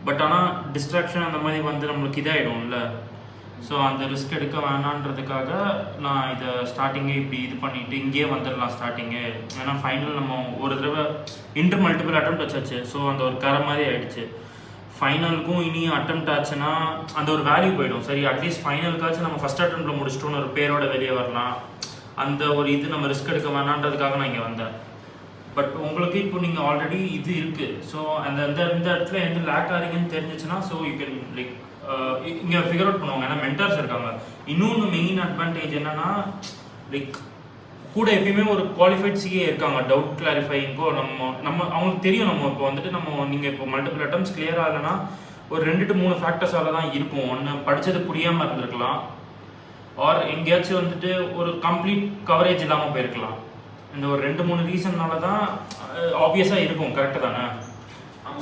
But ஆனால் distraction அந்த மாதிரி வந்து நம்மளுக்கு இதாகிடும்ல. ஸோ அந்த ரிஸ்க் எடுக்க வேணான்றதுக்காக நான் இதை ஸ்டார்டிங்கே இப்படி இது பண்ணிவிட்டு இங்கேயே வந்துடலாம் ஸ்டார்டிங்கே. ஏன்னா ஃபைனல் நம்ம ஒரு தடவை இன்டர் மல்டிபிள் அட்டெம்ப்ட் வச்சாச்சு. ஸோ அந்த ஒரு கரை மாதிரி ஆகிடுச்சு. ஃபைனலுக்கும் இனியும் அட்டெம்ப்ட் ஆச்சுன்னா அந்த ஒரு வேல்யூ போயிடும். சரி, அட்லீஸ்ட் ஃபைனலுக்காச்சும் நம்ம ஃபஸ்ட் அட்டெம்ப்டில் முடிச்சிட்டோன்னு ஒரு பேரோட வெளியே வரலாம். அந்த ஒரு இது நம்ம ரிஸ்க் எடுக்க வேணான்றதுக்காக நான் இங்கே வந்தேன். பட் உங்களுக்கு இப்போ நீங்கள் ஆல்ரெடி இது இருக்குது. ஸோ அந்த இந்த இடத்துல எந்த லேக் ஆகிறீங்கன்னு தெரிஞ்சிச்சுன்னா ஸோ யூ கேன் லைக் இங்கே ஃபிகர் அவுட் பண்ணுவாங்க. ஏன்னா மென்டார்ஸ் இருக்காங்க. இன்னொன்று மெயின் அட்வான்டேஜ் என்னென்னா லைக் கூட எப்பயுமே ஒரு குவாலிஃபைட் சிஏ இருக்காங்க டவுட் கிளாரிஃபைங்கோ. நம்ம அவங்களுக்கு தெரியும் நம்ம இப்போ வந்துட்டு நீங்கள் இப்போ மல்டிபிள் அட்டம்ஸ் கிளியர் ஆகலைன்னா ஒரு 2 to 3 ஃபேக்டர்ஸால தான் இருக்கும். ஒன்று படித்தது புரியாமல் இருந்திருக்கலாம், ஆர் எங்கேயாச்சும் வந்துட்டு ஒரு கம்ப்ளீட் கவரேஜ் இல்லாமல் போயிருக்கலாம். இந்த ஒரு 2-3 ரீசன்னால தான் ஆப்வியஸாக இருக்கும். கரெக்டு தானே?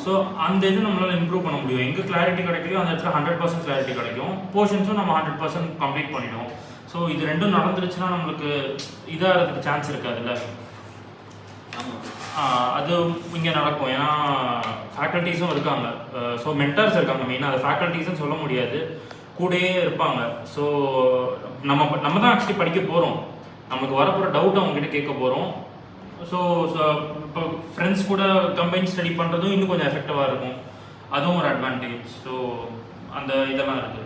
ஸோ அந்த இது நம்மளால் இம்ப்ரூவ் பண்ண முடியும். எங்கே கிளாரிட்டி கிடைக்கலையோ அந்த இடத்துல 100% கிளாரிட்டி கிடைக்கும். போர்ஷன்ஸும் நம்ம 100% கம்ப்ளீட் பண்ணிவிடும். ஸோ இது ரெண்டும் நடந்துருச்சுன்னா நம்மளுக்கு இதாகிறதுக்கு சான்ஸ் இருக்காதுல்ல. அது இங்கே நடக்கும். ஏன்னா ஃபேக்கல்ட்டிஸும் இருக்காங்க. ஸோ மென்டார்ஸ் இருக்காங்க. மெயினாக அதை ஃபேக்கல்ட்டிஸ்ன்னு சொல்ல முடியாது, கூடயே இருப்பாங்க. ஸோ நம்ம தான் ஆக்சுவலி படிக்க போகிறோம். நமக்கு வரப்போகிற டவுட் அவங்ககிட்ட கேட்க போகிறோம். ஸோ இப்போ ஃப்ரெண்ட்ஸ் கூட கம்பைன் ஸ்டடி பண்ணுறதும் இன்னும் கொஞ்சம் எஃபெக்டிவாக இருக்கும். அதுவும் ஒரு அட்வான்டேஜ். ஸோ அந்த இதெல்லாம் இருக்குது.